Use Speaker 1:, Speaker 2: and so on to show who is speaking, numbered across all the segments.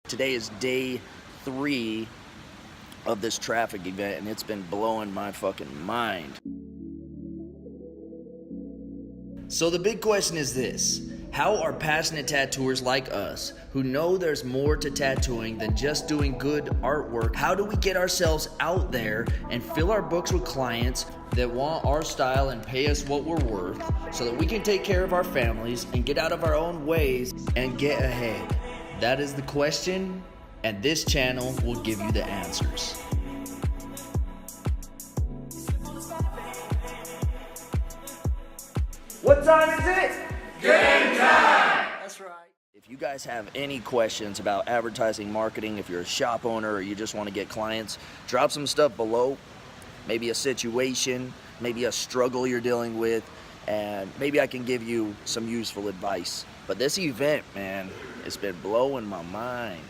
Speaker 1: Today is day 3 of this traffic event, and it's been blowing my fucking mind. So the big question is this: how are passionate tattooers like us, who know there's more to tattooing than just doing good artwork, how do we get ourselves out there and fill our books with clients that want our style and pay us what we're worth, so that we can take care of our families and get out of our own ways and get ahead? That is the question, and this channel will give you the answers. What time is it?
Speaker 2: Game time!
Speaker 1: That's right. If you guys have any questions about advertising, marketing, if you're a shop owner or you just want to get clients, drop some stuff below. Maybe a situation, maybe a struggle you're dealing with, and maybe I can give you some useful advice. But this event, man, it's been blowing my mind.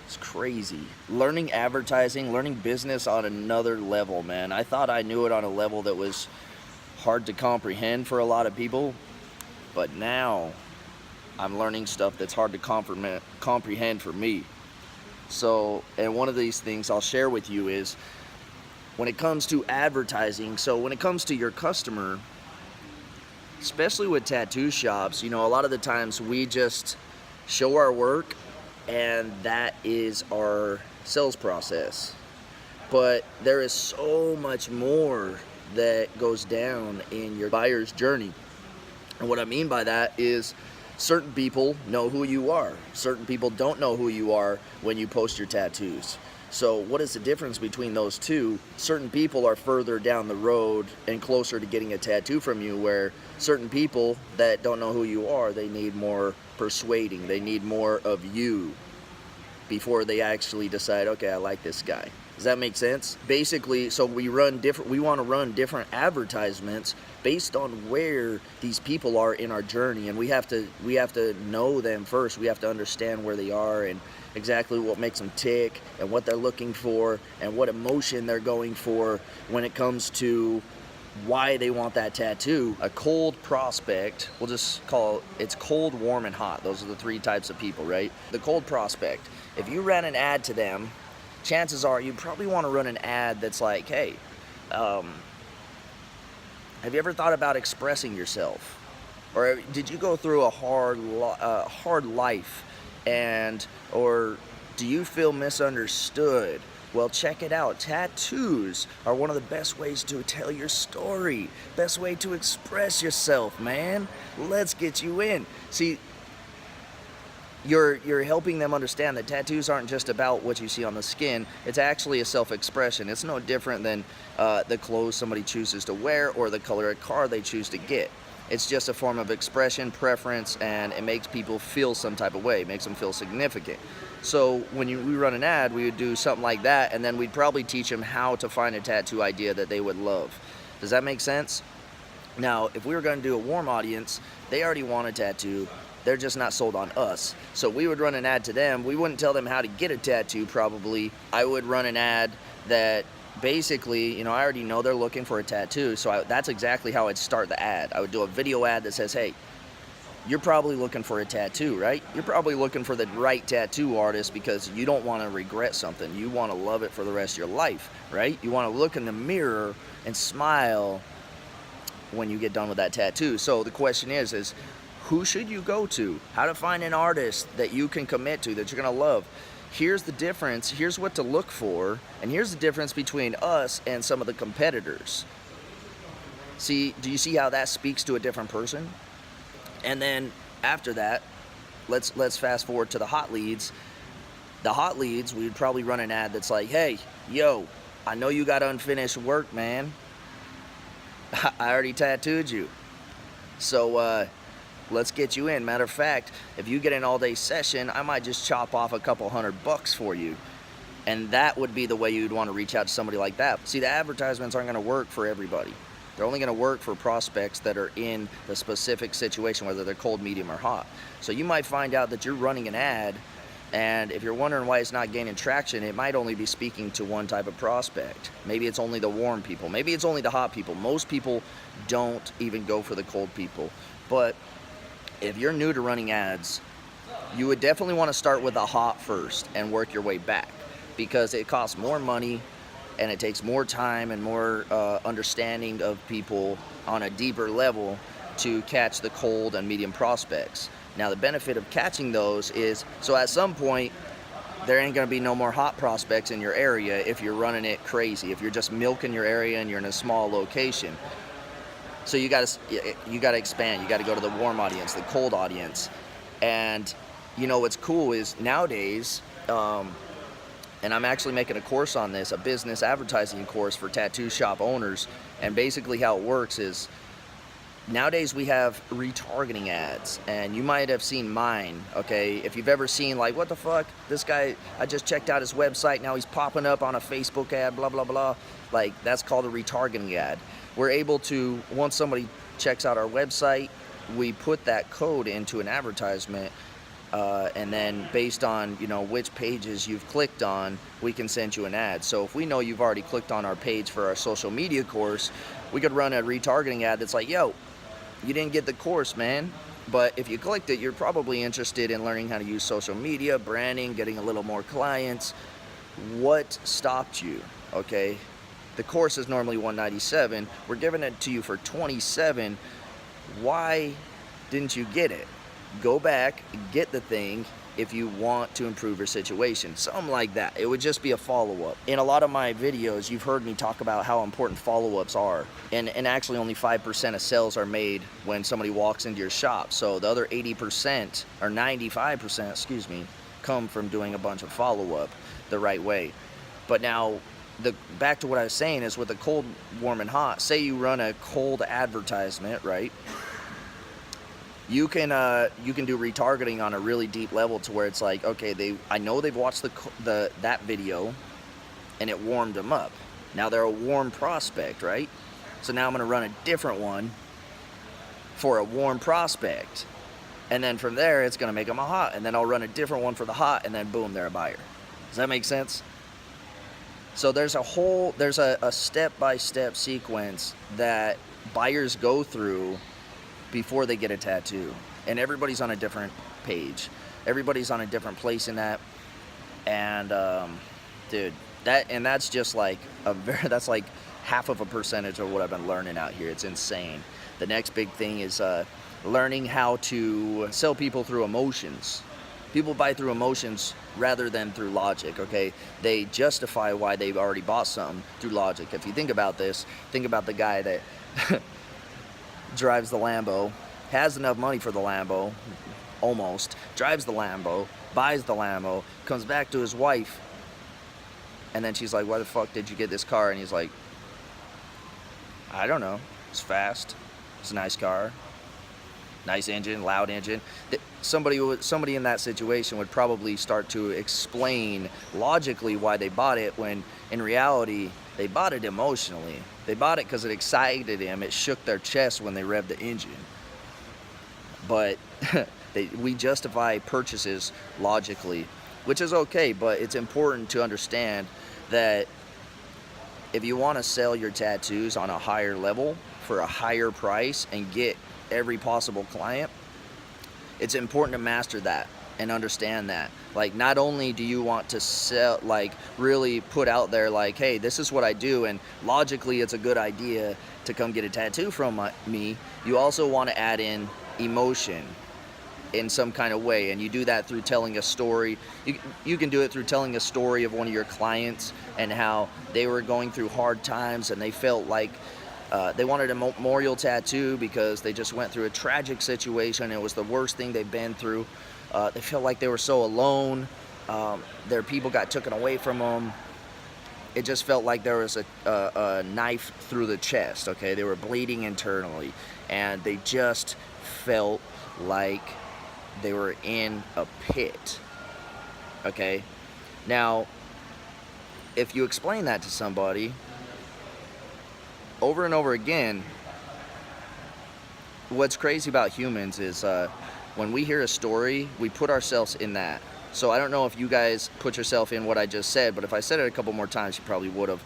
Speaker 1: It's crazy. Learning advertising, learning business on another level, man. I thought I knew it on a level that was hard to comprehend for a lot of people, but now I'm learning stuff that's hard to comprehend for me. So, and one of these things I'll share with you is when it comes to advertising, so when it comes to your customer, especially with tattoo shops, you know, a lot of the times we just show our work and that is our sales process. But there is so much more that goes down in your buyer's journey. And what I mean by that is certain people know who you are. Certain people don't know who you are when you post your tattoos. So what is the difference between those two? Certain people are further down the road and closer to getting a tattoo from you, where certain people that don't know who you are, they need more persuading. They need more of you before they actually decide, okay, I like this guy. Does that make sense? Basically, so we want to run different advertisements based on where these people are in our journey, and we have to know them first. We have to understand where they are and exactly what makes them tick and what they're looking for and what emotion they're going for when it comes to why they want that tattoo. A cold prospect, we'll just call it's cold, warm, and hot. Those are the 3 types of people, right? The cold prospect, if you ran an ad to them, chances are you probably want to run an ad that's like, hey, have you ever thought about expressing yourself? Or did you go through a hard life, or do you feel misunderstood? Well, check it out. Tattoos are one of the best ways to tell your story. Best way to express yourself, man. Let's get you in. See, you're helping them understand that tattoos aren't just about what you see on the skin. It's actually a self-expression. It's no different than the clothes somebody chooses to wear or the color of car they choose to get. It's just a form of expression, preference, and it makes people feel some type of way. It makes them feel significant. So when we run an ad, we would do something like that, and then we'd probably teach them how to find a tattoo idea that they would love. Does that make sense? Now, if we were going to do a warm audience, they already want a tattoo. They're just not sold on us. So we would run an ad to them. We wouldn't tell them how to get a tattoo, probably. I would run an ad that basically, you know, I already know they're looking for a tattoo, so that's exactly how I'd start the ad. I would do a video ad that says, hey, you're probably looking for a tattoo, right? You're probably looking for the right tattoo artist because you don't want to regret something. You want to love it for the rest of your life, right? You want to look in the mirror and smile when you get done with that tattoo. So the question is who should you go to? How to find an artist that you can commit to, that you're going to love. Here's the difference. Here's what to look for. And here's the difference between us and some of the competitors. See, do you see how that speaks to a different person? And then after that, let's fast forward to the hot leads. The hot leads, we'd probably run an ad that's like, hey, yo, I know you got unfinished work, man. I already tattooed you. So, let's get you in. Matter of fact, if you get an all-day session, I might just chop off a couple $100 for you. And that would be the way you'd want to reach out to somebody like that. See, the advertisements aren't going to work for everybody. They're only going to work for prospects that are in the specific situation, whether they're cold, medium, or hot. So you might find out that you're running an ad, and if you're wondering why it's not gaining traction, it might only be speaking to one type of prospect. Maybe it's only the warm people. Maybe it's only the hot people. Most people don't even go for the cold people. But if you're new to running ads, you would definitely want to start with a hot first and work your way back, because it costs more money and it takes more time and more understanding of people on a deeper level to catch the cold and medium prospects. Now, the benefit of catching those is, so at some point, there ain't going to be no more hot prospects in your area if you're running it crazy, if you're just milking your area and you're in a small location. So you got to expand. You got to go to the warm audience, the cold audience. And you know what's cool is nowadays, and I'm actually making a course on this, a business advertising course for tattoo shop owners. And basically how it works is, nowadays we have retargeting ads, and you might have seen mine, okay? If you've ever seen, like, what the fuck, this guy, I just checked out his website, now he's popping up on a Facebook ad, blah, blah, blah. Like, that's called a retargeting ad. We're able to, once somebody checks out our website, we put that code into an advertisement, and then based on, you know, which pages you've clicked on, we can send you an ad. So if we know you've already clicked on our page for our social media course, we could run a retargeting ad that's like, yo, you didn't get the course, man, but if you clicked it, you're probably interested in learning how to use social media, branding, getting a little more clients. What stopped you? Okay, the course is normally $197. We're giving it to you for $27. Why didn't you get it? Go back, get the thing if you want to improve your situation. Something like that. It would just be a follow-up. In a lot of my videos, you've heard me talk about how important follow-ups are. And actually only 5% of sales are made when somebody walks into your shop. So the other 80%, or 95%, excuse me, come from doing a bunch of follow-up the right way. But now, back to what I was saying is, with the cold, warm, and hot, say you run a cold advertisement, right? You can do retargeting on a really deep level to where it's like, okay, I know they've watched that video and it warmed them up. Now they're a warm prospect, right? So now I'm going to run a different one for a warm prospect. And then from there, it's going to make them a hot. And then I'll run a different one for the hot, and then boom, they're a buyer. Does that make sense? So there's a step-by-step sequence that buyers go through before they get a tattoo, and everybody's on a different page, everybody's on a different place in that. And dude, that's just like that's like half of a percentage of what I've been learning out here. It's insane. The next big thing is learning how to sell people through emotions. People buy through emotions rather than through logic, okay? They justify why they've already bought something through logic. If you think about this, think about the guy that drives the Lambo, has enough money for the Lambo, almost, drives the Lambo, buys the Lambo, comes back to his wife, and then she's like, why the fuck did you get this car? And he's like, I don't know, it's fast, it's a nice car, nice engine, loud engine. Somebody in that situation would probably start to explain logically why they bought it, when in reality they bought it emotionally. They bought it because it excited them. It shook their chest when they revved the engine. But we justify purchases logically, which is okay, but it's important to understand that if you want to sell your tattoos on a higher level for a higher price and get every possible client, it's important to master that and understand that. Like, not only do you want to sell, like, really put out there, like, hey, this is what I do, and logically it's a good idea to come get a tattoo from me, you also want to add in emotion in some kind of way. And you do that through telling a story. You can do it through telling a story of one of your clients and how they were going through hard times, and they felt like they wanted a memorial tattoo because they just went through a tragic situation. It was the worst thing they've been through. They felt like they were so alone. Their people got taken away from them. It just felt like there was a knife through the chest, okay? They were bleeding internally, and they just felt like they were in a pit, okay? Now, if you explain that to somebody over and over again, what's crazy about humans is when we hear a story, we put ourselves in that. So I don't know if you guys put yourself in what I just said, but if I said it a couple more times, you probably would have.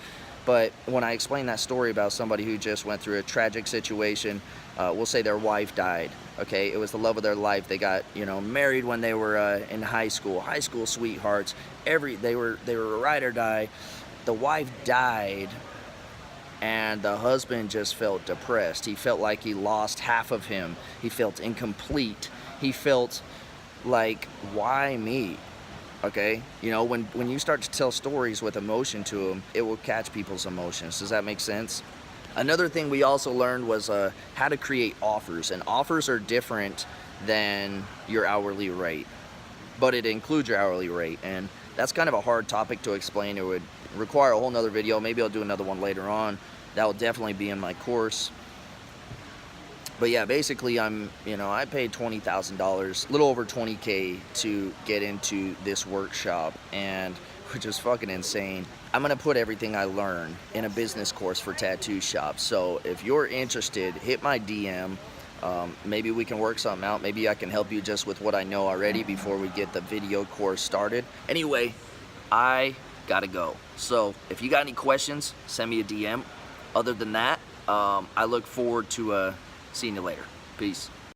Speaker 1: But when I explain that story about somebody who just went through a tragic situation, we'll say their wife died. Okay, it was the love of their life. They got, you know, married when they were in high school sweethearts. They were a ride or die. The wife died, and the husband just felt depressed. He felt like he lost half of him. He felt incomplete. He felt like, why me? Okay, you know, when you start to tell stories with emotion to them, it will catch people's emotions. Does that make sense? Another thing we also learned was how to create offers, and offers are different than your hourly rate, but it includes your hourly rate, and that's kind of a hard topic to explain. It would require a whole nother video. Maybe I'll do another one later on. That will definitely be in my course. But yeah, basically I paid $20,000, a little over 20K to get into this workshop, and which is fucking insane. I'm gonna put everything I learned in a business course for tattoo shops. So if you're interested, hit my DM. Maybe we can work something out. Maybe I can help you just with what I know already before we get the video course started. Anyway, I gotta go. So if you got any questions, send me a DM. Other than that, I look forward to seeing you later. Peace.